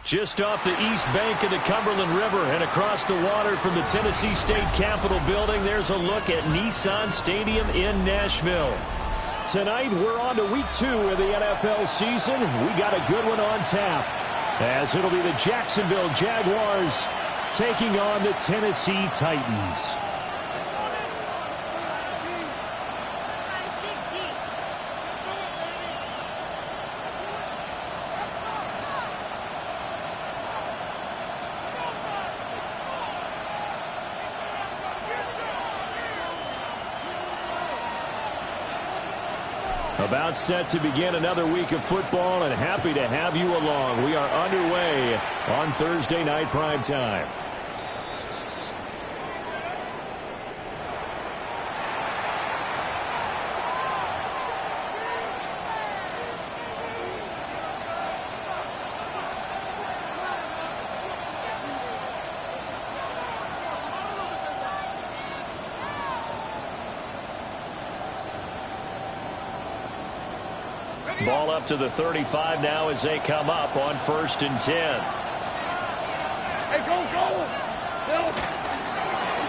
Just off the east bank of the Cumberland River and across the water from the Tennessee State Capitol building, there's a look at Nissan Stadium in Nashville. Tonight, we're on to week 2 of the NFL season. We got a good one on tap, as it'll be the Jacksonville Jaguars taking on the Tennessee Titans. About set to begin another week of football, and happy to have you along. We are underway on Thursday night prime time. Ball up to the 35 now as they come up on 1st and 10. Hey, go!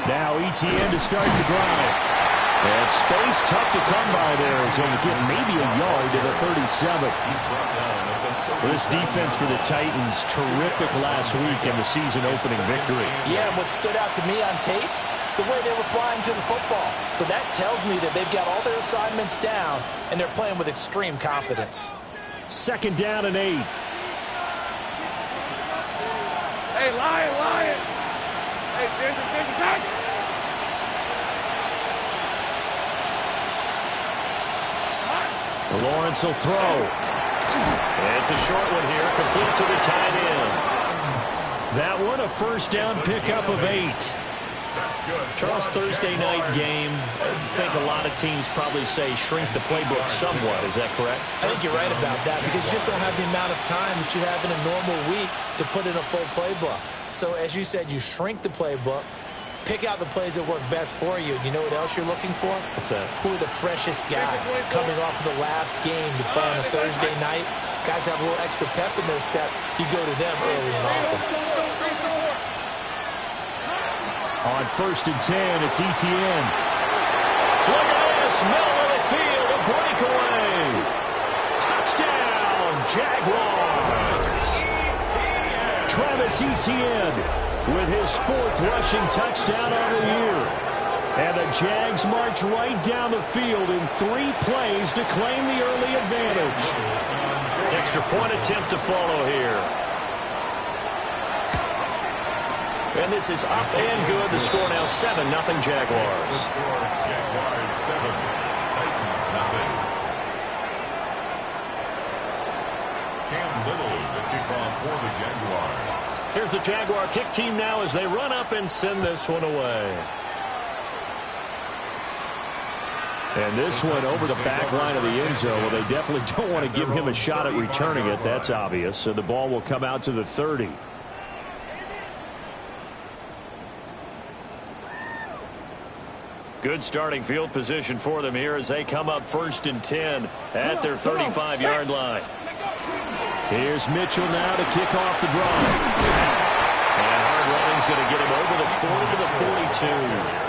Now ETN to start the drive. And space tough to come by there as he'll get maybe a yard to the 37. This defense for the Titans, terrific last week in the season opening victory. Yeah, and what stood out to me on tape, the way they were flying to the football. So that tells me that they've got all their assignments down, and they're playing with extreme confidence. 2nd down and 8. Hey, Lion! Hey, attention, tackle! Lawrence will throw. It's a short one here, complete to the tight end. That one a 1st down pickup of 8. Charles, Thursday night game, I think a lot of teams probably say shrink the playbook somewhat. Is that correct? I think you're right about that, because you just don't have the amount of time that you have in a normal week to put in a full playbook. So as you said, you shrink the playbook, pick out the plays that work best for you. You know what else you're looking for? What's that? Who are the freshest guys coming off of the last game to play on a Thursday night? Guys have a little extra pep in their step. You go to them early and often. On 1st and 10, it's ETN. Look at this, middle of the field, a breakaway. Touchdown, Jaguars. Travis Etienne with his 4th rushing touchdown on the year. And the Jags march right down the field in 3 plays to claim the early advantage. Extra point attempt to follow here. And this is up and good. The score now 7-0 Jaguars. Jaguars 7, Titans nothing. Cam Little, the kickoff for the Jaguars. Here's the Jaguar kick team now as they run up and send this one away. And this one over the back line of the end zone. Well, they definitely don't want to give him a shot at returning it. That's obvious. So the ball will come out to the 30. Good starting field position for them here as they come up 1st and 10 at their 35-yard line. Here's Mitchell now to kick off the drive. And hard running's going to get him over the 40 to the 42.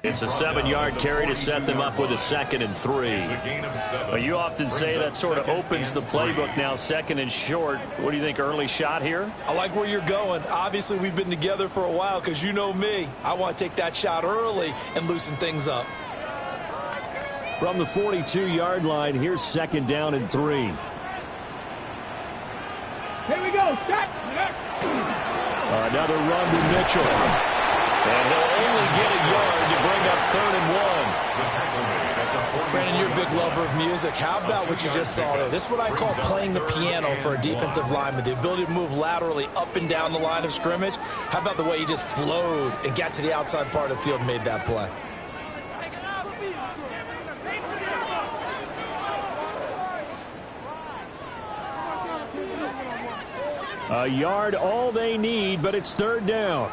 It's a 7-yard carry to set them up with a 2nd and 3. It's a gain of 7. Well, you often say that sort of opens the playbook now, 2nd and short. What do you think, early shot here? I like where you're going. Obviously, we've been together for a while because you know me. I want to take that shot early and loosen things up. From the 42-yard line, here's 2nd down and 3. Here we go. Stop. Another run to Mitchell. And he'll only get a yard to bring up 3rd and 1. Brandon, you're a big lover of music. How about what you just saw there? This is what I call playing the piano for a defensive lineman. The ability to move laterally up and down the line of scrimmage. How about the way he just flowed and got to the outside part of the field and made that play? A yard, all they need, but it's 3rd down.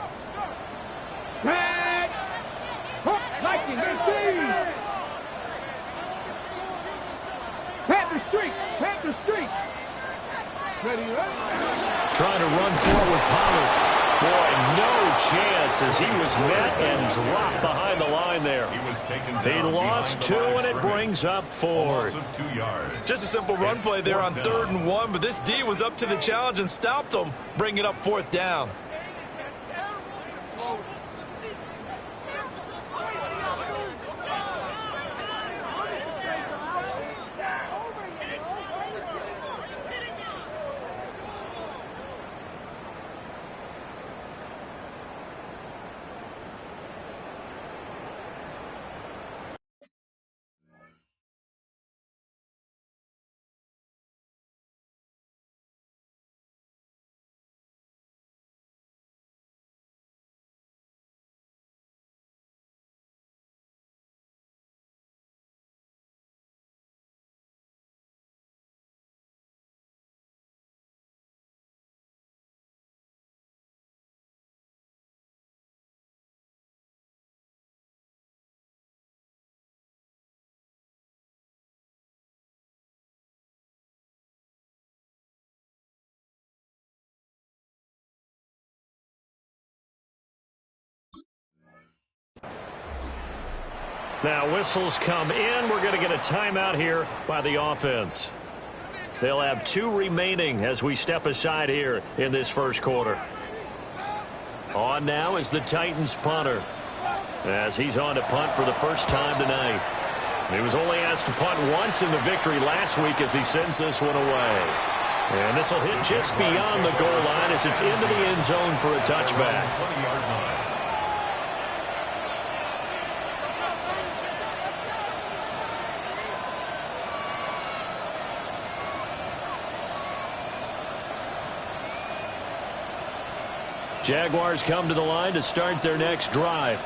Pat the street. Ready up. Trying to run forward, Pollard. Boy, no chance as he was met and dropped behind the line there. He lost 2, and it brings up 4th. Just a simple run play there on 3rd and 1, but this D was up to the challenge and stopped him, bringing up 4th down. Now whistles come in. We're going to get a timeout here by the offense. They'll have 2 remaining as we step aside here in this first quarter. On now is the Titans punter, as he's on to punt for the first time tonight. He was only asked to punt once in the victory last week as he sends this one away. And this will hit just beyond the goal line as it's into the end zone for a touchback. Jaguars come to the line to start their next drive.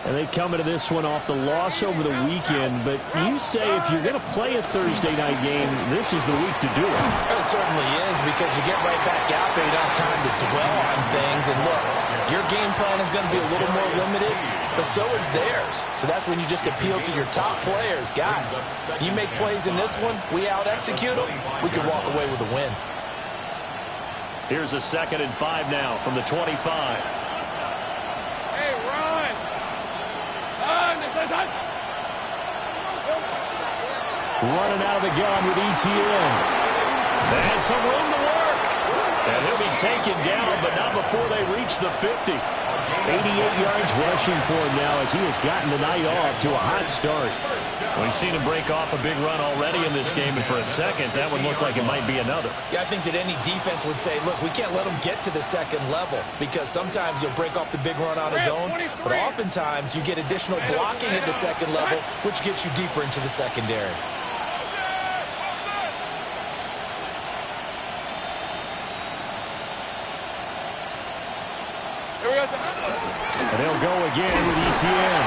And they come into this one off the loss over the weekend. But you say if you're going to play a Thursday night game, this is the week to do it. It certainly is, because you get right back out there. You don't have time to dwell on things. And look, your game plan is going to be a little more limited, but so is theirs. So that's when you just appeal to your top players. Guys, you make plays in this one, we out-execute them, we could walk away with a win. Here's a 2nd and 5 now from the 25. Hey, run. Running out of the gun with ETN. And some room to work. And he'll be taken down, but not before they reach the 50. 88 yards rushing for him now as he has gotten the night off to a hot start. We've seen him break off a big run already in this game, and for a second, that one looked like it might be another. Yeah, I think that any defense would say, look, we can't let him get to the second level, because sometimes he'll break off the big run on his own, but oftentimes you get additional blocking at the second level, which gets you deeper into the secondary. And he'll go again with ETN.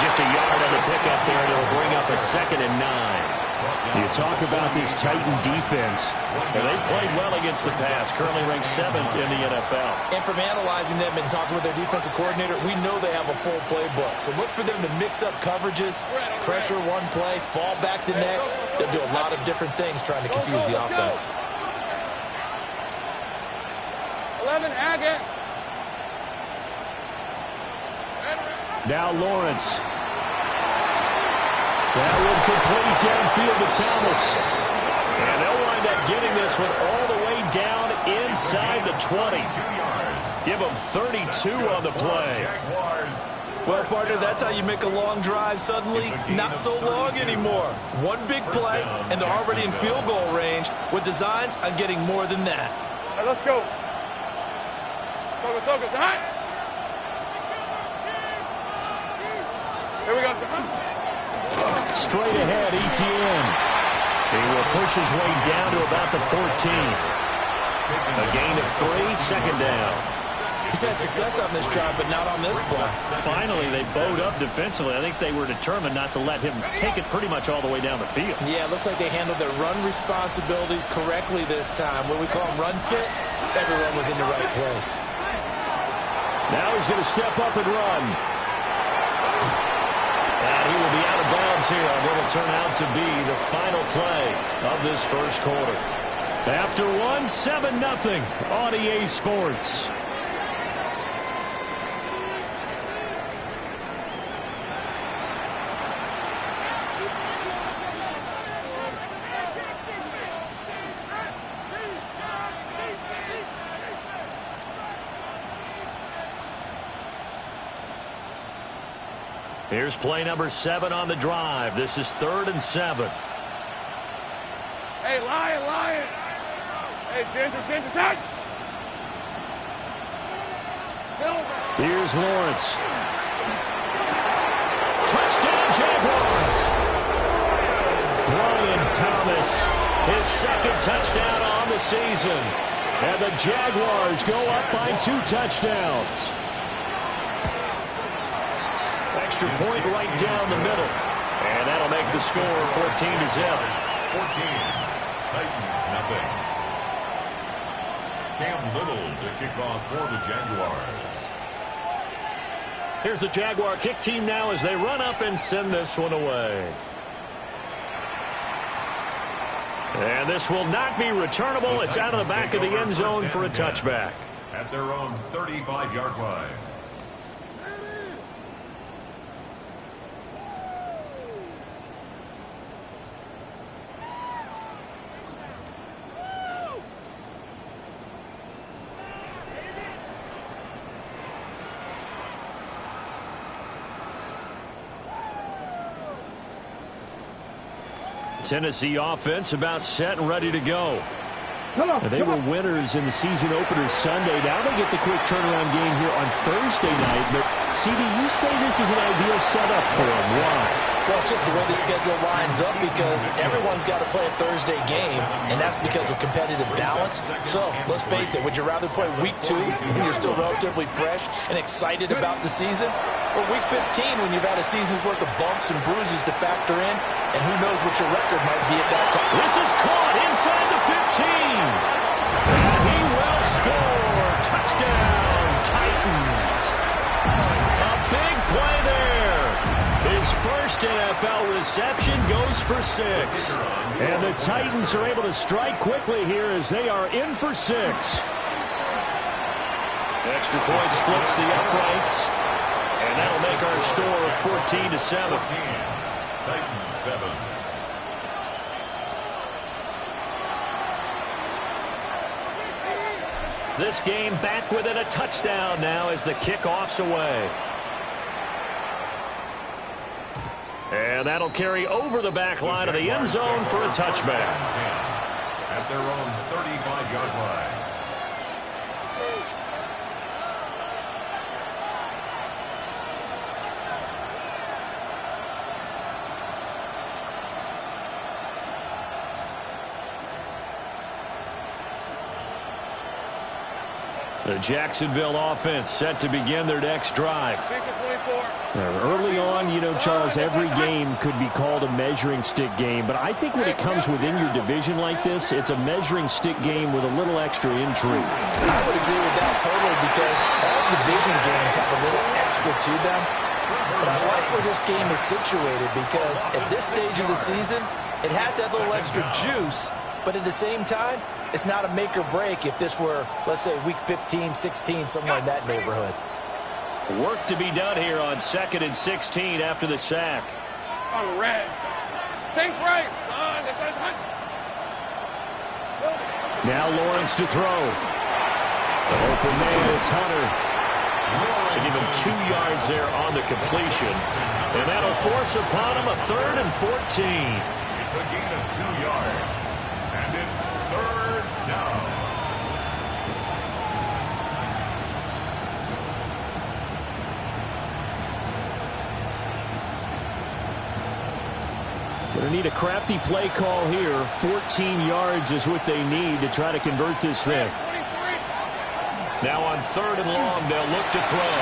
Just a yard on the pickup there, and it'll bring up a 2nd and 9. You talk about this Titan defense, and they played well against the pass, currently ranked 7th in the NFL. And from analyzing them and talking with their defensive coordinator, we know they have a full playbook. So look for them to mix up coverages, pressure one play, fall back the next. They'll do a lot of different things trying to confuse the offense. 11, Agate. Now Lawrence. That one complete downfield to Thomas. And they'll wind up getting this one all the way down inside the 20. Give them 32 on the play. Well, partner, that's how you make a long drive suddenly not so long anymore. One big play, and they're already in field goal range with designs on getting more than that. All right, let's go. Focus, hot. Here we go, sir. Straight ahead, ETN. He will push his way down to about the 14. A gain of 3, second down. He's had success on this drive, but not on this play. Finally, they bowed up defensively. I think they were determined not to let him take it pretty much all the way down the field. Yeah, it looks like they handled their run responsibilities correctly this time. When we call them run fits, everyone was in the right place. Now he's going to step up and run. And he will be out of bounds here on what will turn out to be the final play of this first quarter. After one, 7-0 on EA Sports. Here's play number 7 on the drive. This is 3rd and 7. Hey, Lion. Hey, Ginger, tight. Silver. Here's Lawrence. Touchdown, Jaguars. Brian Thomas, his second touchdown on the season. And the Jaguars go up by 2 touchdowns. Extra point right down the middle. And that'll make the score 14-0. 14. Titans, nothing. Cam Little to kick off for the Jaguars. Here's the Jaguar kick team now as they run up and send this one away. And this will not be returnable. It's out of the back of the end zone for a touchback. At their own 35-yard line. Tennessee offense about set and ready to go. And they were winners in the season opener Sunday. Now they get the quick turnaround game here on Thursday night. But, CD, you say this is an ideal setup for them. Why? Well, it's just the way the schedule lines up because everyone's got to play a Thursday game, and that's because of competitive balance. So, let's face it, would you rather play Week 2 when you're still relatively fresh and excited about the season? Or Week 15 when you've had a season's worth of bumps and bruises to factor in, and who knows what your record might be at that time. This is caught inside the 15. And he will score. Touchdown, Titans. A big play there. His first NFL reception goes for 6. And the Titans are able to strike quickly here as they are in for 6. Extra point splits the uprights. And that'll make our score 14-7. Titans 7. This game back within a touchdown now as the kickoff's away. And that'll carry over the back line of the end zone for a touchback. At their own 35-yard line. The Jacksonville offense set to begin their next drive. Early on, you know, Charles, every game could be called a measuring stick game. But I think when it comes within your division like this, it's a measuring stick game with a little extra intrigue. I would agree with that totally because all division games have a little extra to them. But I like where this game is situated because at this stage of the season, it has that little extra juice. But at the same time, it's not a make or break if this were, let's say, week 15, 16, somewhere in that neighborhood. Work to be done here on 2nd and 16 after the sack. On red. Sink right. Now Lawrence to throw. Open man, it's Hunter. So give him 2 yards there on the completion. And that'll force upon him a 3rd and 14. It's a gain of 2 yards. And it's 3rd down. Going to need a crafty play call here. 14 yards is what they need to try to convert this thing. Now on 3rd and long, they'll look to throw.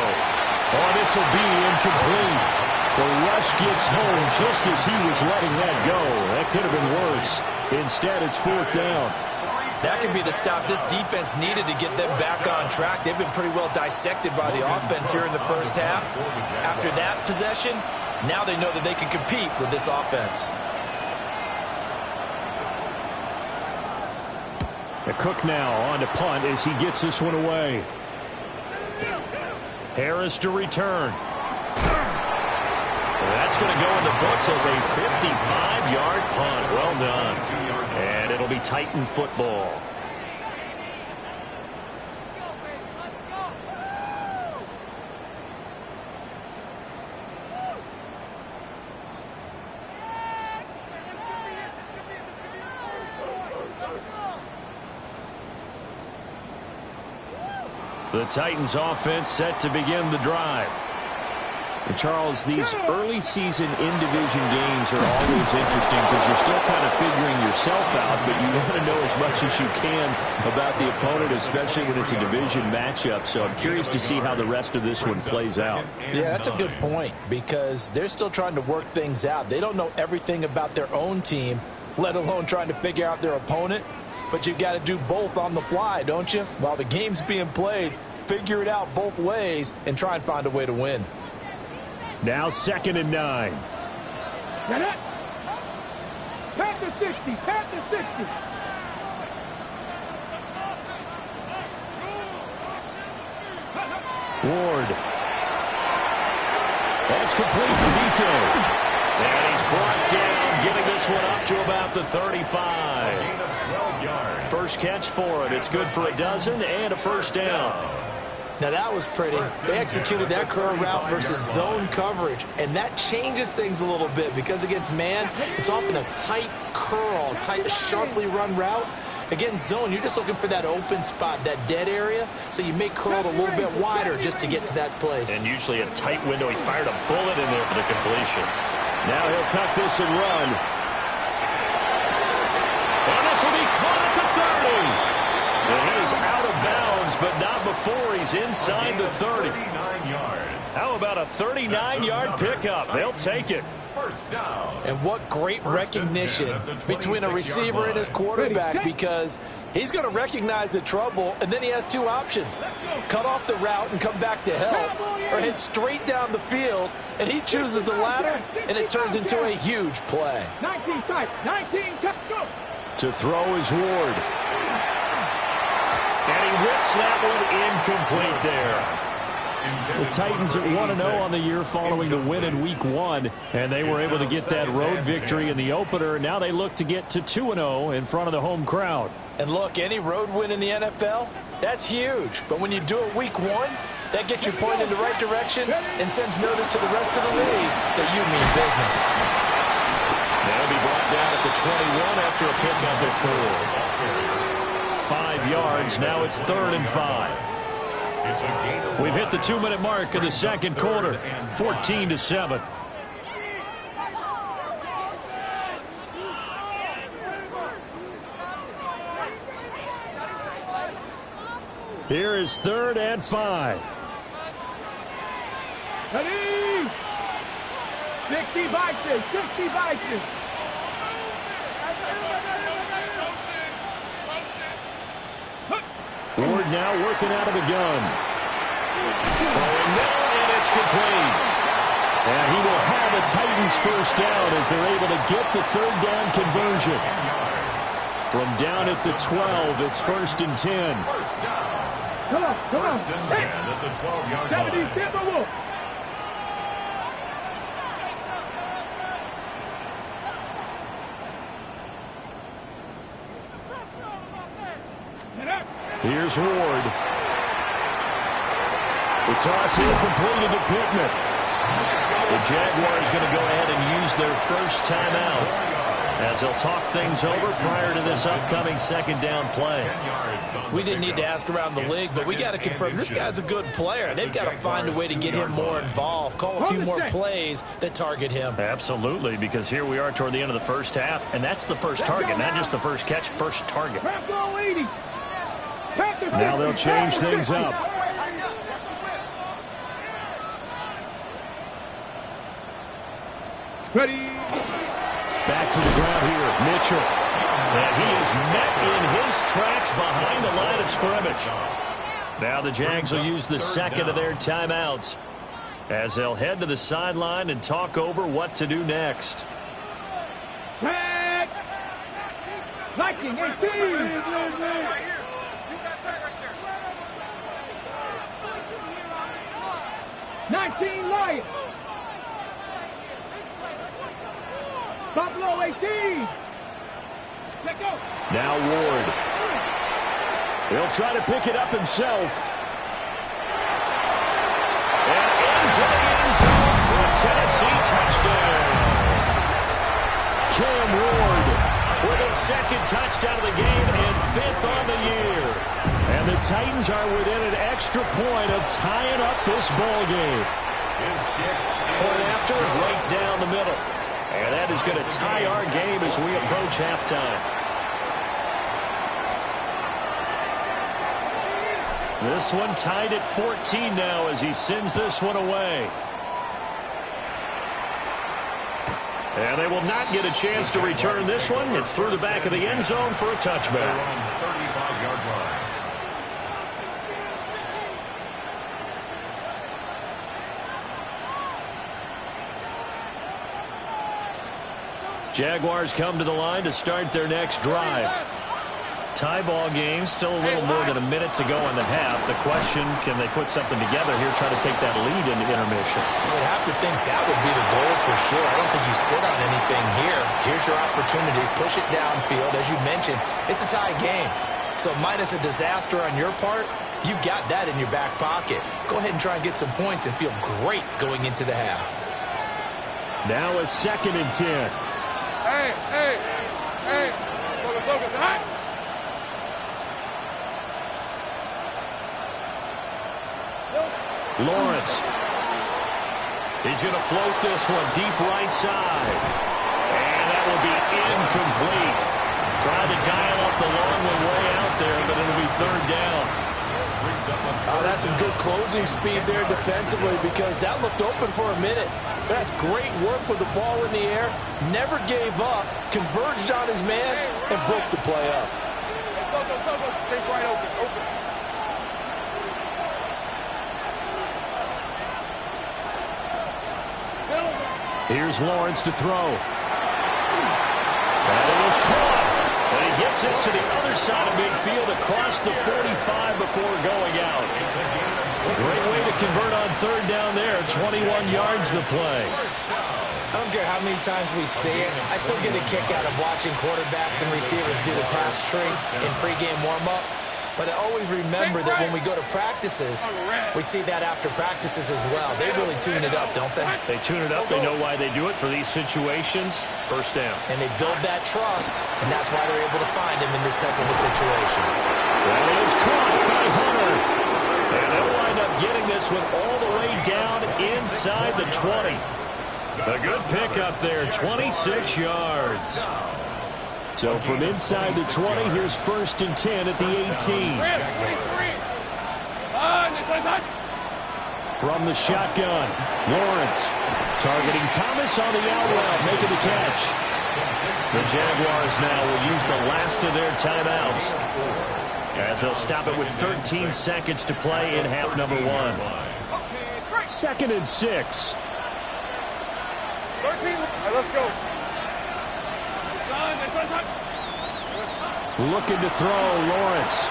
Oh, this will be incomplete. The rush gets home just as he was letting that go. That could have been worse. Instead, it's 4th down. That could be the stop this defense needed to get them back on track. They've been pretty well dissected by the offense here in the first half. After that possession, now they know that they can compete with this offense. The Cook now on to punt as he gets this one away. Harris to return. That's going to go in the books as a 55-yard punt. Well done. And it'll be Titan football. The Titans offense set to begin the drive. And Charles, these early season in-division games are always interesting because you're still kind of figuring yourself out, but you want to know as much as you can about the opponent, especially when it's a division matchup. So I'm curious to see how the rest of this one plays out. Yeah, that's a good point because they're still trying to work things out. They don't know everything about their own team, let alone trying to figure out their opponent. But you've got to do both on the fly, don't you? While the game's being played, figure it out both ways and try and find a way to win. Now 2nd and 9. Get it. Pat the 60. Pat the 60. Ward. That's complete to DK. And he's brought down, getting this one up to about the 35. Gain of 12 yards. First catch for him. It's good for a dozen and a first down. Now that was pretty. They executed that curl route versus zone coverage, and that changes things a little bit because against man, it's often a tight curl, tight, sharply run route. Against zone, you're just looking for that open spot, that dead area, so you make curl a little bit wider just to get to that place. And usually a tight window. He fired a bullet in there for the completion. Now he'll tuck this and run. And this will be caught at the 30. And he is out of bounds, but not before he's inside the 30. 39 yards. How about a 39-yard pickup? They'll take it. First down. And what great recognition between a receiver and his quarterback, because he's going to recognize the trouble, and then he has 2 options. Cut off the route and come back to help, or head straight down the field, and he chooses the latter, and it turns into a huge play. 19 tight. 19 tight. Go. To throw is Ward. And he whips that one incomplete there. The Titans at 1-0 on the year following the win in Week 1, and they were able to get that road victory in the opener. Now they look to get to 2-0 in front of the home crowd. And look, any road win in the NFL, that's huge. But when you do it Week 1, that gets you pointed in the right direction and sends notice to the rest of the league that you mean business. They'll be brought down at the 21 after a pickup at 4. 5 yards. Now it's 3rd and 5. We've hit the 2-minute mark of the second quarter. 14-7. Here is 3rd and 5. Ready? 60 Vikings. 60 Vikings. Ward now working out of the gun. Throwing now, and it's complete. And he will have a Titans first down as they're able to get the 3rd down conversion. From down at the 12, it's 1st and 10. Come on. First and 10 at the 12-yard line. 70, step or wolf. Here's Ward. The toss here completed to Pittman. The Jaguars going to go ahead and use their first timeout as they'll talk things over prior to this upcoming second down play. We didn't need to ask around the league, but we got to confirm this guy's a good player. They've got to find a way to get him more involved, call a few more plays that target him. Absolutely, because here we are toward the end of the first half, and that's the first target, not just the first catch, first target. Now they'll change things up. Ready. Back to the ground here, Mitchell. And he is met in his tracks behind the line of scrimmage. Now the Jags will use the second of their timeouts as they'll head to the sideline and talk over what to do next. Tag. Liking 18. 19 Lions. Buffalo 18. Let go. Now Ward. He'll try to pick it up himself. And into the end zone for a Tennessee touchdown. Cam Ward with his second touchdown of the game and fifth on the year. And the Titans are within an extra point of tying up this ball game. Point after, right down the middle. And that is going to tie our game as we approach halftime. This one tied at 14 now as he sends this one away. And they will not get a chance to return this one. It's through the back of the end zone for a touchback. 35-yard line. Jaguars come to the line to start their next drive. Tie ball game, still a little more than a minute to go in the half. The question, can they put something together here, try to take that lead into intermission? I would have to think that would be the goal for sure. I don't think you sit on anything here. Here's your opportunity. Push it downfield. As you mentioned, it's a tie game. So minus a disaster on your part, you've got that in your back pocket. Go ahead and try and get some points and feel great going into the half. Now a 2nd and 10. Hey. Focus. Hot. Lawrence. He's going to float this one deep right side. And that will be incomplete. Tried to dial up the long way out there, but it'll be third down. That's some good closing speed there defensively because that looked open for a minute. That's great work with the ball in the air. Never gave up, converged on his man, and broke the play up. Take right open. Here's Lawrence to throw. And it is caught. And he gets this to the other side of midfield across the 45 before going out. A great way to convert on third down there. 21 yards the play. I don't care how many times we see it. I still get a kick out of watching quarterbacks and receivers do the pass tree in pregame warm-up. But I always remember that when we go to practices, we see that after practices as well. They really tune it up, don't they? They tune it up. They know why they do it for these situations. First down. And they build that trust, and that's why they're able to find him in this type of a situation. That is caught by Hunter. And they'll wind up getting this one all the way down inside the 20. A good pickup there, 26 yards. So from inside the 20, here's 1st and 10 at the 18. From the shotgun, Lawrence targeting Thomas on the out route, making the catch. The Jaguars now will use the last of their timeouts as they'll stop it with 13 seconds to play in half number 1. 2nd and 6. 13. Let's go. Looking to throw, Lawrence.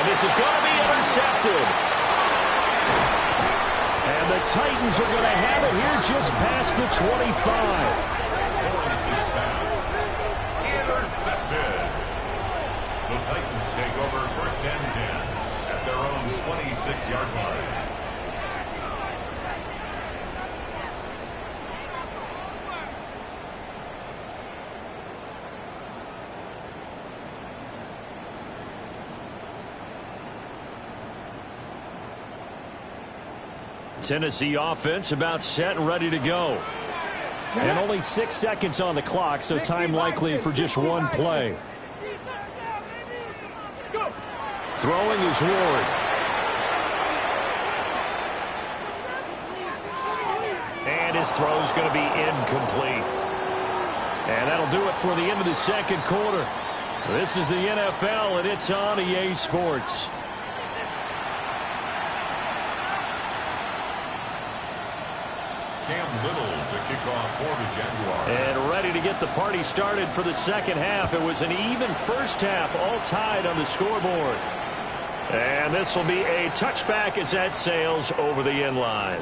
And this is going to be intercepted. And the Titans are going to have it here just past the 25. Lawrence's pass intercepted. The Titans take over 1st and 10 at their own 26-yard line. Tennessee offense about set and ready to go. And only 6 seconds on the clock, so time likely for just one play. Throwing is Ward. And his throw is going to be incomplete. And that'll do it for the end of the second quarter. This is the NFL, and it's on EA Sports. Cam Little to kick off for the Jaguars. And ready to get the party started for the second half. It was an even first half, all tied on the scoreboard. And this will be a touchback as that sails over the end line.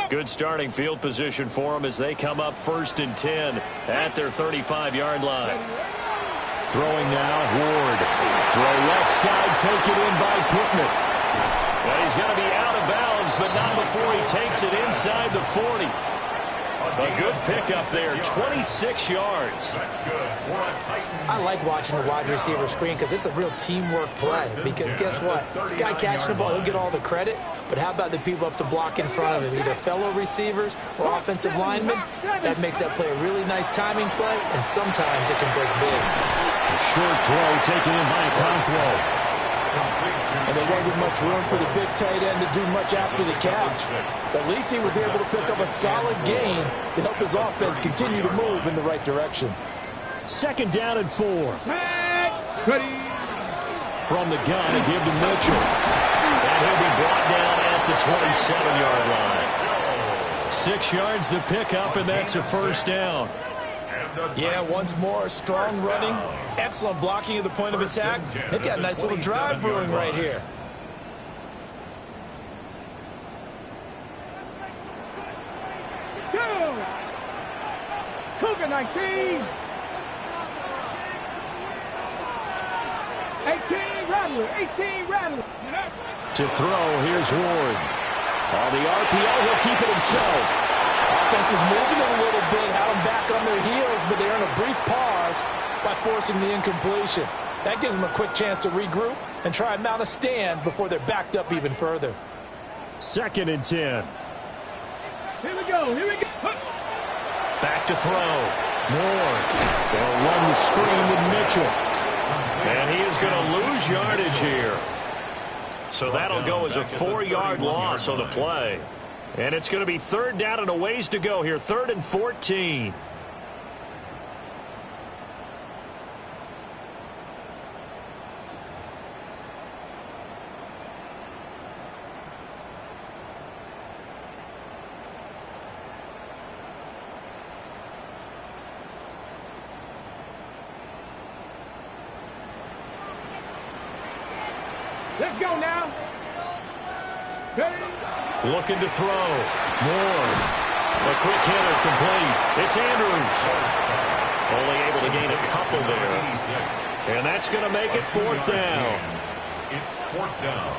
Good starting field position for them as they come up 1st and 10 at their 35-yard line. Throwing now, Ward. Throw left side, taken in by Pittman. Well, he's going to be out of bounds, but not before he takes it inside the 40. A good pickup there, 26 yards. That's good for a Titans. I like watching the wide receiver screen because it's a real teamwork play. Because guess what? The guy catching the ball, he'll get all the credit. But how about the people up to block in front of him, either fellow receivers or offensive linemen? That makes that play a really nice timing play, and sometimes it can break big. A short throw taken in by Conthrow. And there wasn't much room for the big tight end to do much after the catch. At least he was able to pick up a solid gain to help his offense continue to move in the right direction. 2nd down and 4. From the gun, a give to Mitchell. And he'll be brought down at the 27-yard line. 6 yards to pick up, and that's a 1st down. Yeah, once more, strong running, excellent blocking at the point of attack. They've got a nice little drive brewing right here. Cougar 19. 18 Rattler. 18 Rattler. To throw, here's Ward. On the RPO, he'll keep it himself. Offense was moving it a little bit, had them back on their heels, but they earn a brief pause by forcing the incompletion. That gives them a quick chance to regroup and try and mount a stand before they're backed up even further. 2nd and 10. Here we go. Here we go. Back to throw. Moore. They'll run the screen with Mitchell. And he is going to lose yardage here. So that'll go as a 4-yard loss on the play. And it's going to be 3rd down and a ways to go here. 3rd and 14. Let's go now. Looking to throw. Moore. A quick hitter complete. It's Andrews. Only able to gain a couple there. And that's going to make it 4th down. It's 4th down.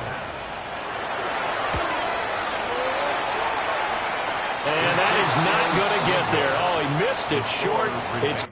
And that is not going to get there. Oh, he missed it short. It's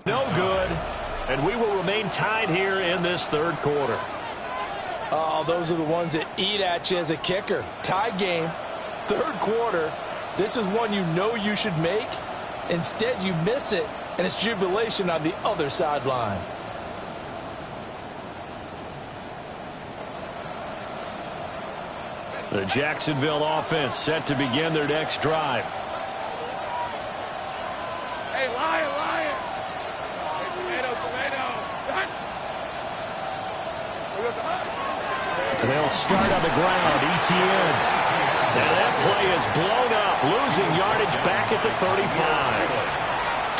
no good. And we will remain tied here in this 3rd quarter. Oh, those are the ones that eat at you as a kicker. Tie game, 3rd quarter, This is one you know you should make. Instead, you miss it, and it's jubilation on the other sideline. The Jacksonville offense set to begin their next drive. Hey, Lion, Lion. Hey, tomato, tomato. They'll start on the ground, ETN. And that play is blown up, losing yardage back at the 35.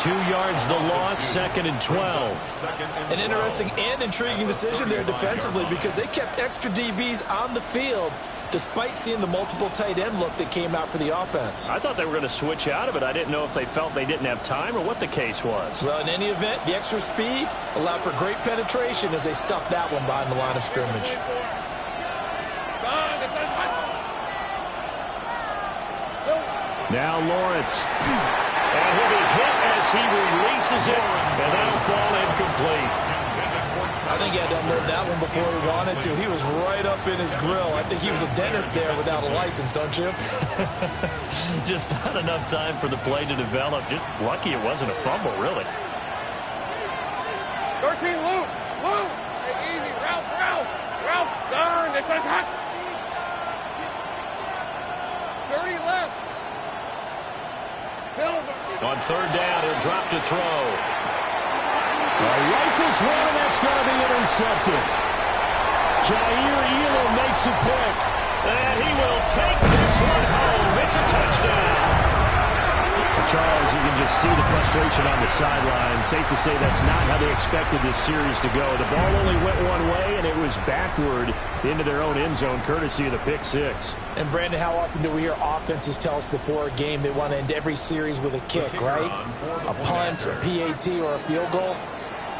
2 yards the loss, 2nd and 12. An interesting and intriguing decision there defensively because they kept extra DBs on the field despite seeing the multiple tight end look that came out for the offense. I thought they were going to switch out of it. I didn't know if they felt they didn't have time or what the case was. Well, in any event, the extra speed allowed for great penetration as they stuffed that one behind the line of scrimmage. Now Lawrence. And he'll be hit as he releases it, and that'll fall incomplete. I think he had to unload that one before he wanted to. He was right up in his grill. I think he was a dentist there without a license, don't you? Just not enough time for the play to develop. Just lucky it wasn't a fumble, really. 13, Luke. Luke. Hey, easy. Ralph, Ralph. Ralph, turn. They said hot. 30 left. Silver. On 3rd down, he'll drop to throw. Rifles one, and that's going to be intercepted. YEAR2 makes a pick. And he will take this one home. It's a touchdown. Charles, you can just see the frustration on the sideline. Safe to say that's not how they expected this series to go. The ball only went one way, and it was backward into their own end zone, courtesy of the pick six. And, Brandon, how often do we hear offenses tell us before a game they want to end every series with a kick, right? A punt, a PAT, or a field goal.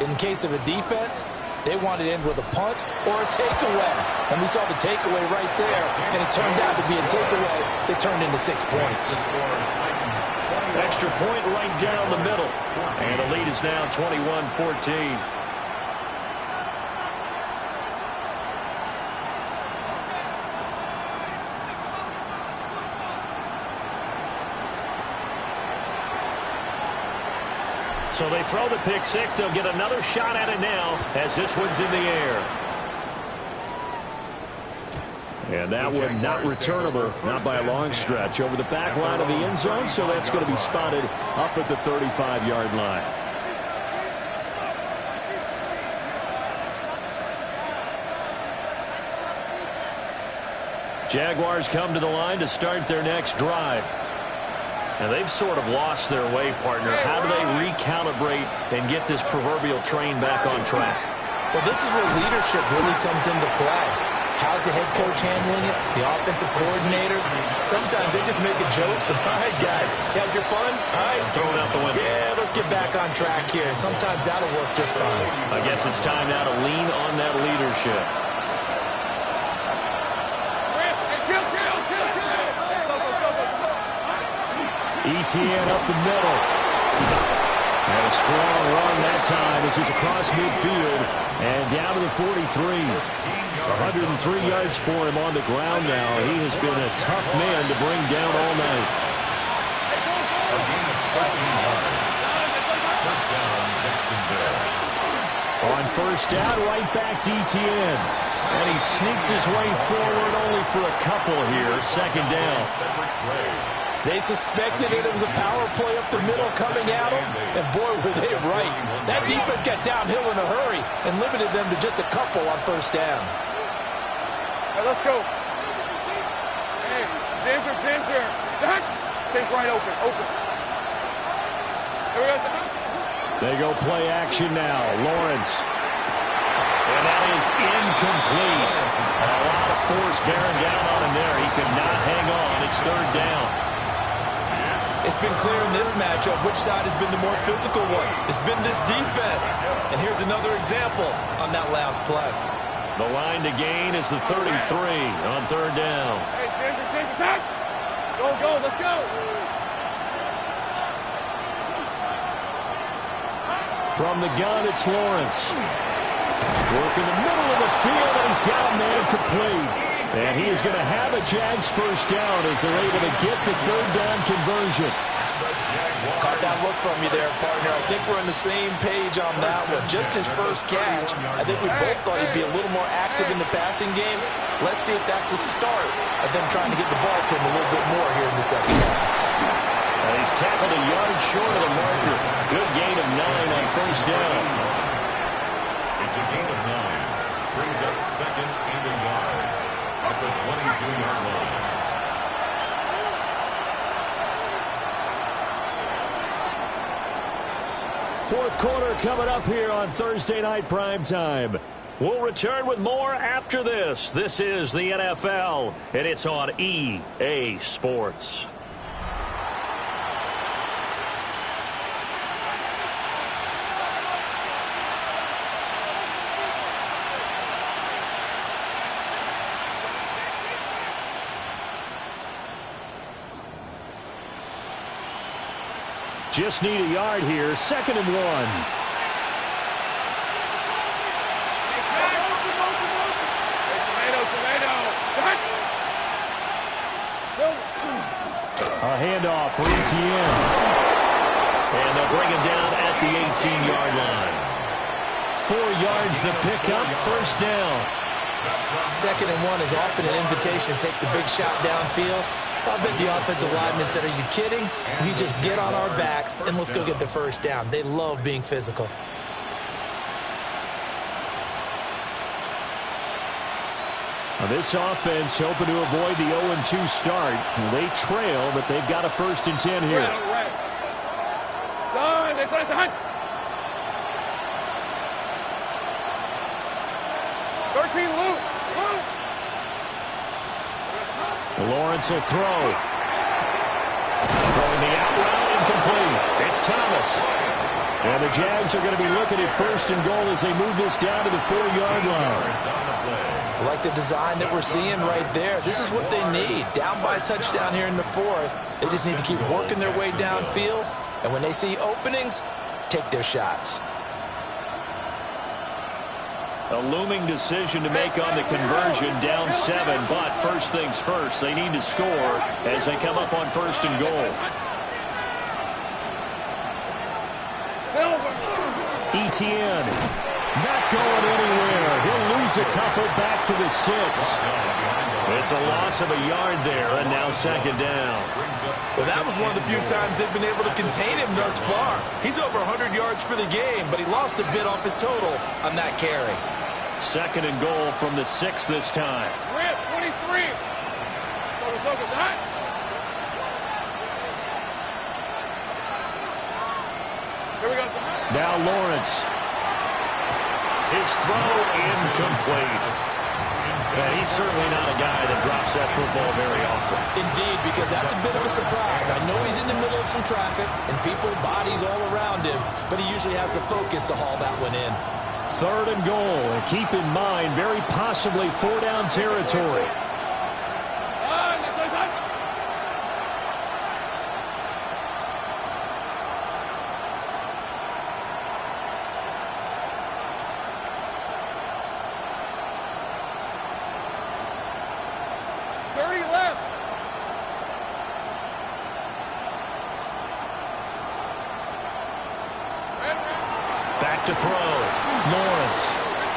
In case of a defense, they want to end with a punt or a takeaway. And we saw the takeaway right there, and it turned out to be a takeaway that turned into 6 points. Extra point right down the middle. And the lead is now 21-14. So they throw the pick six. They'll get another shot at it now as this one's in the air. And that one not returnable, not by a long stretch, over the back line of the end zone, so that's going to be spotted up at the 35-yard line. Jaguars come to the line to start their next drive. And they've sort of lost their way, partner. How do they recalibrate and get this proverbial train back on track? Well, this is where leadership really comes into play. How's the head coach handling it? The offensive coordinator? Sometimes they just make a joke. All right, guys, you had your fun? All right. Throw it out the window. Yeah, let's get back on track here. And sometimes that'll work just fine. I guess it's time now to lean on that leadership. ETN up the middle. And a strong run that time as he's across midfield and down to the 43. 103 yards for him on the ground now. He has been a tough man to bring down all night. On 1st down, right back to ETN. And he sneaks his way forward only for a couple here. 2nd down. They suspected it was a power play up the middle coming at them, and boy, were they right. That defense got downhill in a hurry and limited them to just a couple on 1st down. Hey, let's go. Hey, Ginger. Take right open. Here we go. They go play action now. Lawrence. And that is incomplete. A lot of force bearing down on him there. He could not hang on. It's 3rd down. It's been clear in this matchup which side has been the more physical one. It's been this defense. And here's another example on that last play. The line to gain is the 33 on 3rd down. Hey, Ginger, attack. Go, let's go. From the gun, it's Lawrence. Work in the middle of the field, and he's got a man complete. And he is going to have a Jags first down as they're able to get the third down conversion. Caught that look from you there, partner. I think we're on the same page on that one. Just his first catch. I think we both thought he'd be a little more active in the passing game. Let's see if that's the start of them trying to get the ball to him a little bit more here in the second half. He's tackled a yard short of the marker. Good gain of 9 on first down. It's a gain of 9. Brings up second and a yard at the 22-yard line. Fourth quarter coming up here on Thursday Night Primetime. We'll return with more after this. This is the NFL, and it's on EA Sports. Just need a yard here. 2nd and 1. A handoff for ETN. And they'll bring him down at the 18-yard line. 4 yards the pickup, first down. 2nd and 1 is often an invitation to take the big shot downfield. I bet the offensive lineman said, are you kidding? We just get on our backs and let's go get the first down. They love being physical. Now this offense hoping to avoid the 0-2 start. They trail, but they've got a 1st and 10 here. Son. 13, Luke. Lawrence will throw. Throwing the out route, incomplete. It's Thomas. And the Jags are going to be looking at 1st and goal as they move this down to the 4-yard line. I like the design that we're seeing right there. This is what they need. Down by a touchdown here in the 4th. They just need to keep working their way downfield. And when they see openings, take their shots. A looming decision to make on the conversion, down 7, but first things first, they need to score as they come up on 1st and goal. ETN, not going anywhere. He'll lose a couple back to the 6. It's a loss of a yard there, and now 2nd down. Well, that was one of the few times they've been able to contain him thus far. He's over 100 yards for the game, but he lost a bit off his total on that carry. 2nd and goal from the 6 this time. 23. Here we go. Now Lawrence. His throw incomplete. And he's certainly not a guy that drops that football very often. Indeed, because that's a bit of a surprise. I know he's in the middle of some traffic and people, bodies all around him, but he usually has the focus to haul that one in. 3rd and goal. And keep in mind, very possibly 4-down territory. Back to throw. Lawrence.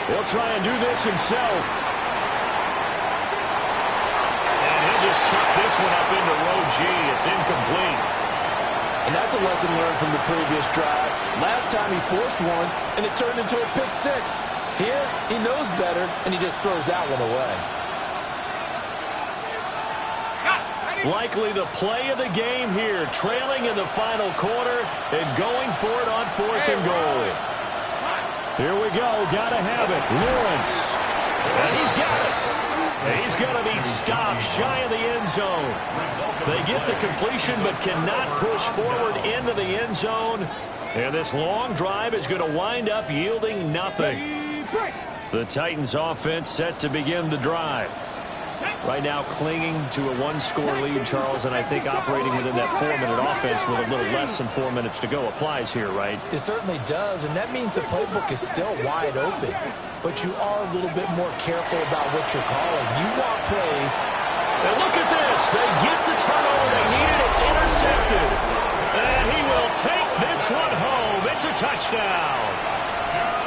He'll try and do this himself. And he'll just chuck this one up into row G. It's incomplete. And that's a lesson learned from the previous drive. Last time he forced one, and it turned into a pick 6. Here, he knows better, and he just throws that one away. Likely the play of the game here, trailing in the final quarter and going for it on 4th and goal. Here we go, gotta have it. Lawrence, and he's got it. And he's going to be stopped shy of the end zone. They get the completion but cannot push forward into the end zone. And this long drive is going to wind up yielding nothing. The Titans offense set to begin the drive. Right now clinging to a one-score lead, Charles, and I think operating within that 4-minute offense with a little less than 4 minutes to go applies here, right? It certainly does, and that means the playbook is still wide open. But you are a little bit more careful about what you're calling. You want plays. And look at this. They get the turnover they needed. It's intercepted. And he will take this one home. It's a touchdown.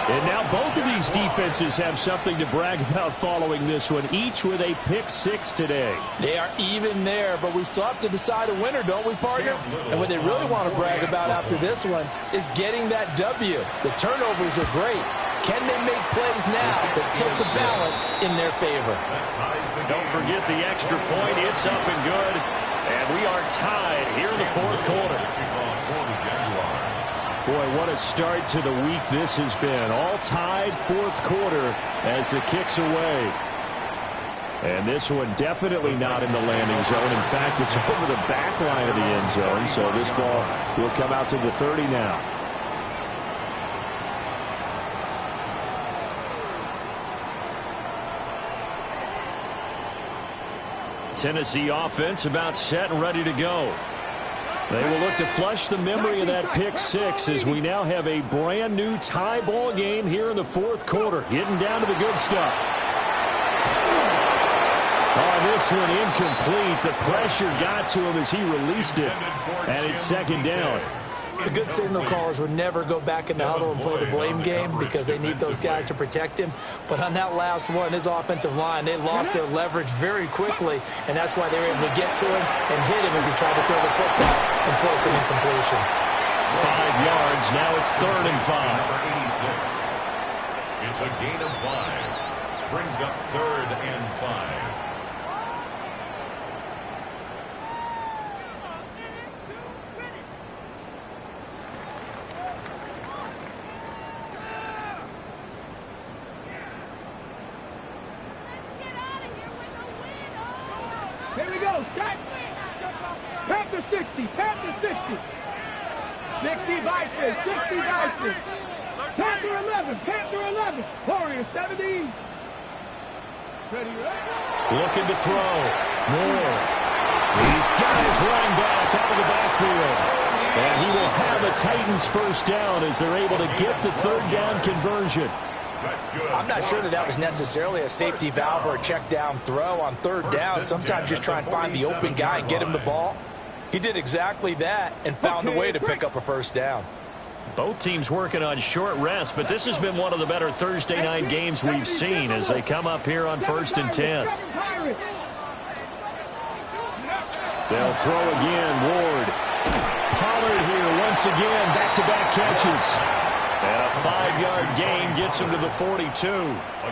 And now both of these defenses have something to brag about following this one, each with a pick six today. They are even there, but we still have to decide a winner, don't we, partner? And what they really want to brag about after this one is getting that W. The turnovers are great. Can they make plays now that tilt the balance in their favor? Don't forget the extra point. It's up and good. And we are tied here in the fourth quarter. Boy, what a start to the week this has been. All tied fourth quarter as it kicks away. And this one definitely not in the landing zone. In fact, it's over the back line of the end zone. So this ball will come out to the 30 now. Tennessee offense about set and ready to go. They will look to flush the memory of that pick six as we now have a brand new tie ball game here in the fourth quarter. Getting down to the good stuff. Oh, this one incomplete. The pressure got to him as he released it. And it's second down. The good signal callers would never go back in the huddle and play the blame game because they need those guys to protect him. But on that last one, his offensive line, they lost their leverage very quickly, and that's why they were able to get to him and hit him as he tried to throw the football and force an incompletion. 5 yards. Now it's 3rd and 5. Number 86. It's a gain of 5. Brings up 3rd and 5. Here we go, set. Panther 60, Panther 60. 60 Vices, 60 Vices. Panther 11, Panther 11. Warrior 70. Ready, Looking to throw. Moore. He's got his running back out of the backfield. And he will have a Titans first down as they're able to get the 3rd down conversion. I'm not sure that was necessarily a safety valve or a check down throw on 3rd down. Sometimes just try and find the open guy and get him the ball. He did exactly that and found a way to pick up a first down. Both teams working on short rest, but this has been one of the better Thursday night games we've seen as they come up here on 1st and 10. They'll throw again. Ward. Pollard here once again. Back-to-back catches. And a 5-yard gain gets him to the 42. A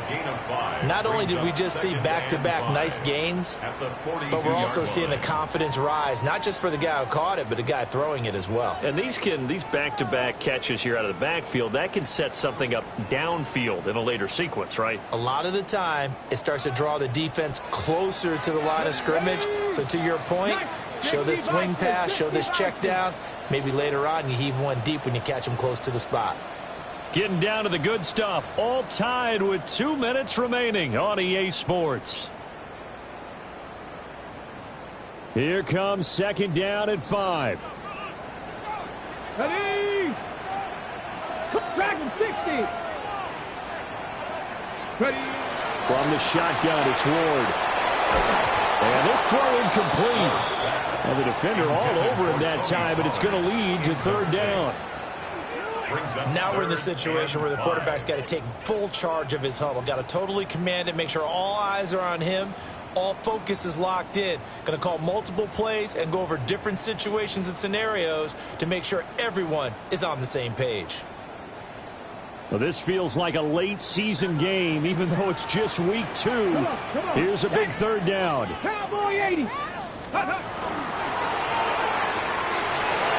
gain of 5. Not only did we just see back-to-back nice gains, but we're also seeing the confidence rise, not just for the guy who caught it, but the guy throwing it as well. And these back-to-back catches here out of the backfield, that can set something up downfield in a later sequence, right? A lot of the time, it starts to draw the defense closer to the line of scrimmage. So to your point, show this swing pass, show this check down. Maybe later on you heave one deep when you catch them close to the spot. Getting down to the good stuff. All tied with 2 minutes remaining on EA Sports. Here comes 2nd down at 5. Ready. Dragon 60. Ready. From the shotgun, it's Ward. And this throw incomplete. And the defender all over him that time, but it's going to lead to 3rd down. Now we're in the situation where the quarterback's got to take full charge of his huddle. Got to totally command it, make sure all eyes are on him. All focus is locked in. Going to call multiple plays and go over different situations and scenarios to make sure everyone is on the same page. Well, this feels like a late season game, even though it's just week 2. Come on. Here's a big 3rd down. Cowboy 80.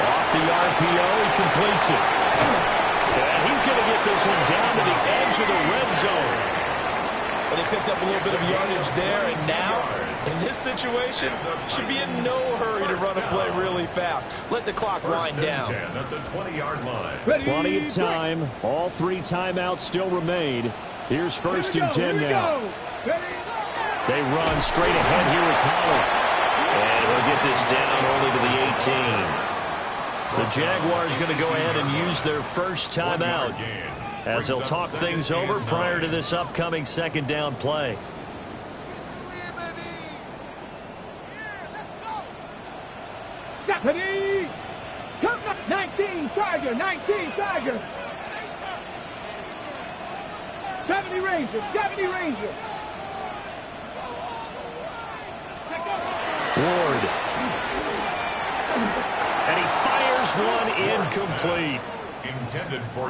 Off the RPO, he completes it. And he's going to get this one down to the edge of the red zone. Well, they picked up a little bit of yardage there, and now, in this situation, should be in no hurry to run a play really fast. Let the clock wind down. At the 20-yard line. Plenty of time. All 3 timeouts still remain. Here's 1st and 10 now. Ready. They run straight ahead here with Pollard. And he'll get this down only to the 18. The Jaguars going to go ahead and use their first timeout as they'll talk things over prior to this upcoming second down play. Deputy! Come up, 19, Tiger, 19, Tiger! 70 Rangers, 70 Rangers! Ward. And he fires one incomplete.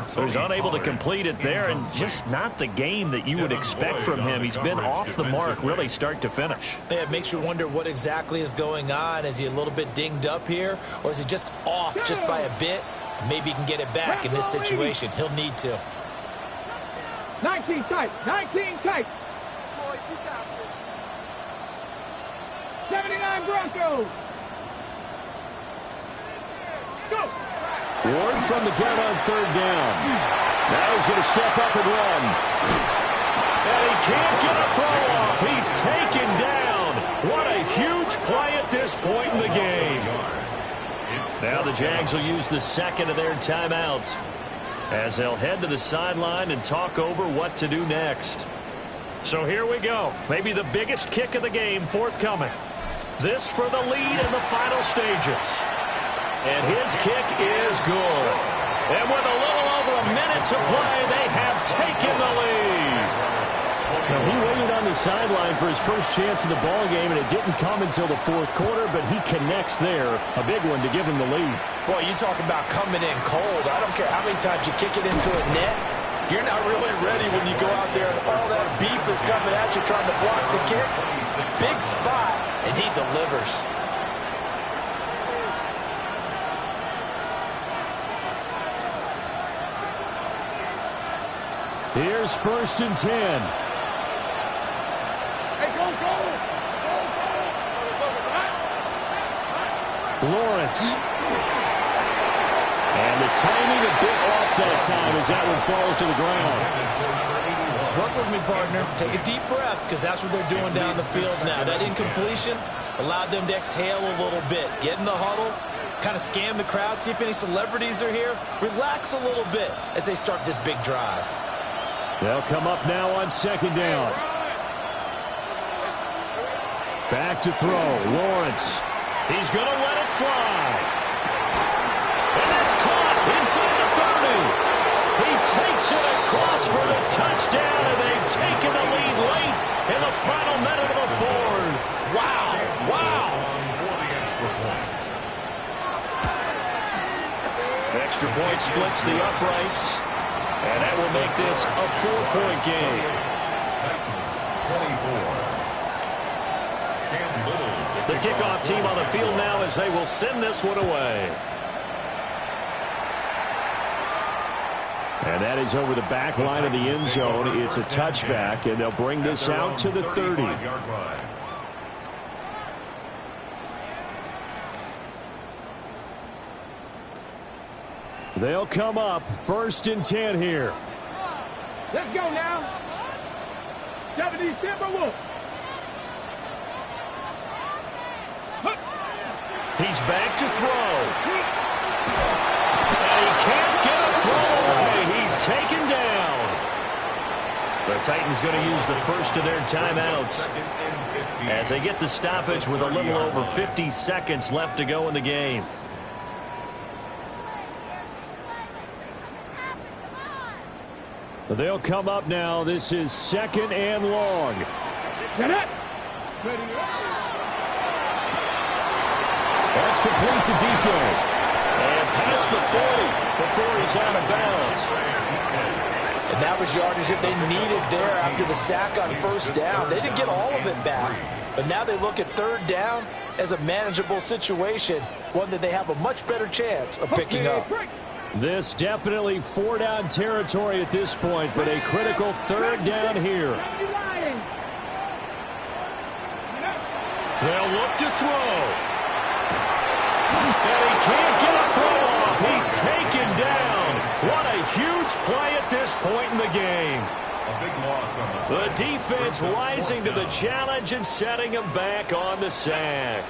So he's unable to complete it there, and just not the game that you would expect from him. He's been off the mark really start to finish. Yeah, it makes you wonder what exactly is going on. Is he a little bit dinged up here, or is he just off just by a bit? Maybe he can get it back in this situation. He'll need to. 19 tight, 19 tight! 79 Broncos! Go! Ward from the gun on third down. Now he's going to step up and run. And he can't get a throw off. He's taken down. What a huge play at this point in the game. Now the Jags will use the second of their timeouts as they'll head to the sideline and talk over what to do next. So here we go. Maybe the biggest kick of the game forthcoming. This for the lead in the final stages. And his kick is good. And with a little over a minute to play, they have taken the lead. So he waited on the sideline for his first chance in the ball game, and it didn't come until the fourth quarter, but he connects there. A big one to give him the lead. Boy, you talk about coming in cold. I don't care how many times you kick it into a net. You're not really ready when you go out there and all that beef is coming at you trying to block the kick. Big spot, and he delivers. Here's 1st and 10. Hey, go, go! Lawrence. And the timing a bit off that time as that one falls to the ground. Work with me, partner. Take a deep breath, because that's what they're doing down the field now. That incompletion allowed them to exhale a little bit. Get in the huddle, kind of scan the crowd, see if any celebrities are here. Relax a little bit as they start this big drive. They'll come up now on second down. Back to throw. Lawrence. He's going to let it fly. And that's caught inside the 30. He takes it across for the touchdown, and they've taken the lead late in the final minute of the fourth. Wow. Wow. Extra point splits the uprights. And that will make this a 4-point game. The kickoff team on the field now as they will send this one away. And that is over the back line of the end zone. It's a touchback, and they'll bring this out to the 30. They'll come up 1st and 10 here. Let's go now. 70 Timberwolves. He's back to throw. And he can't get a throw away. He's taken down. The Titans going to use the first of their timeouts as they get the stoppage with a little over 50 seconds left to go in the game. They'll come up now. This is 2nd and long. That's complete to DK. And past the 40 before he's out of bounds. And that was yardage that they needed there after the sack on 1st down. They didn't get all of it back, but now they look at 3rd down as a manageable situation, one that they have a much better chance of picking up. This definitely 4-down territory at this point, but a critical 3rd down here. They'll look to throw. And he can't get a throw off. He's taken down. What a huge play at this point in the game. A big loss on the The defense rising to the challenge and setting them back on the sack.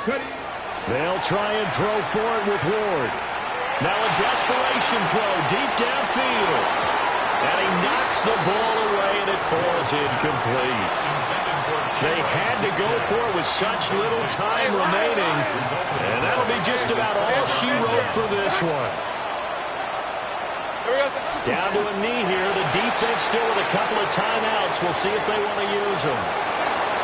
They'll try and throw for it with Ward. Now a desperation throw deep downfield. And he knocks the ball away, and it falls incomplete. They had to go for it with such little time remaining. And that'll be just about all she wrote for this one. Down to a knee here. The defense still with a couple of timeouts. We'll see if they want to use them.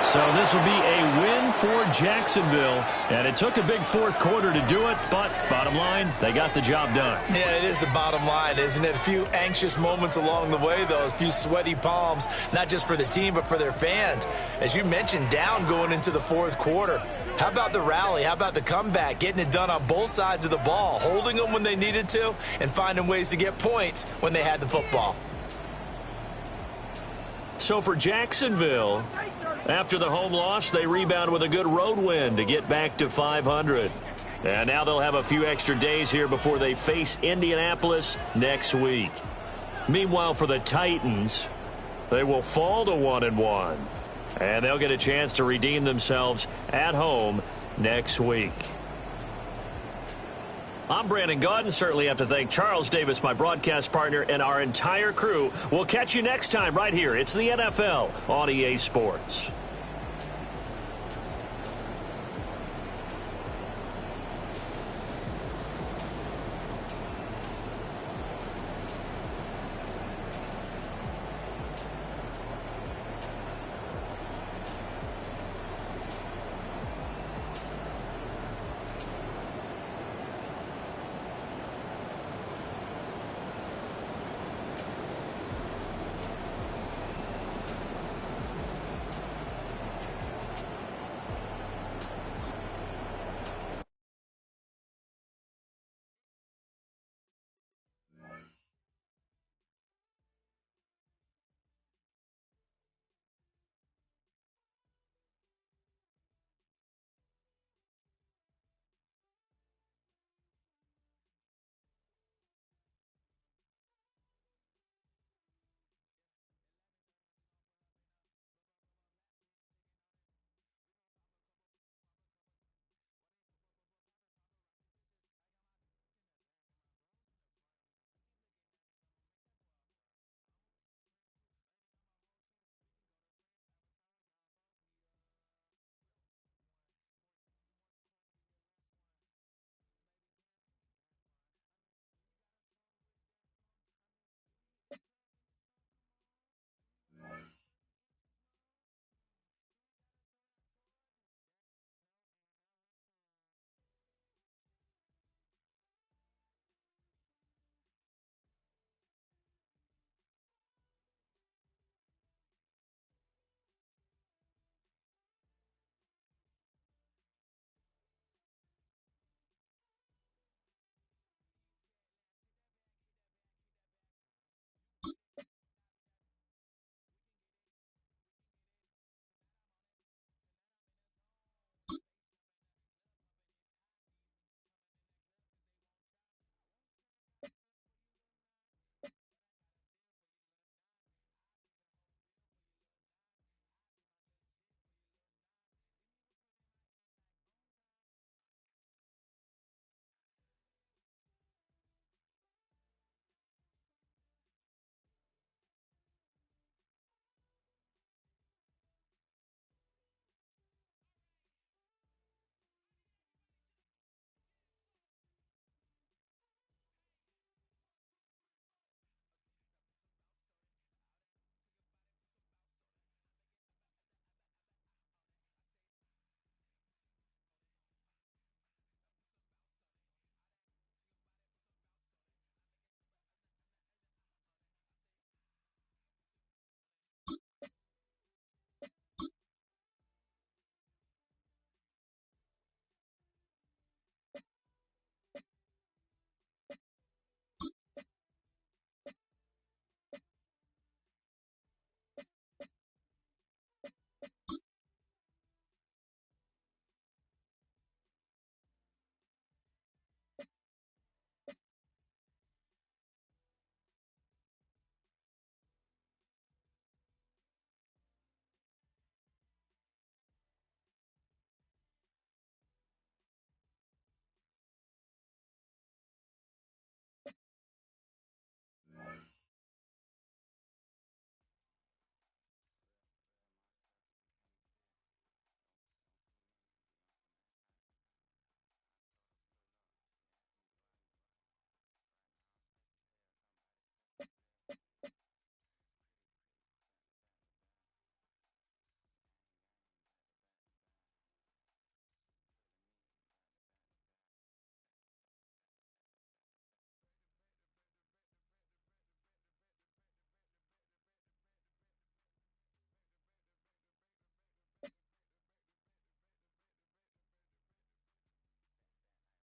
So this will be a win for Jacksonville. And it took a big fourth quarter to do it, but bottom line, they got the job done. Yeah, it is the bottom line, isn't it? A few anxious moments along the way, though. A few sweaty palms, not just for the team, but for their fans. As you mentioned, down going into the fourth quarter. How about the rally? How about the comeback? Getting it done on both sides of the ball, holding them when they needed to, and finding ways to get points when they had the football. So for Jacksonville, after the home loss, they rebound with a good road win to get back to 500. And now they'll have a few extra days here before they face Indianapolis next week. Meanwhile, for the Titans, they will fall to 1-1. And they'll get a chance to redeem themselves at home next week. I'm Brandon Gaudin. Certainly have to thank Charles Davis, my broadcast partner, and our entire crew. We'll catch you next time right here. It's the NFL on EA Sports.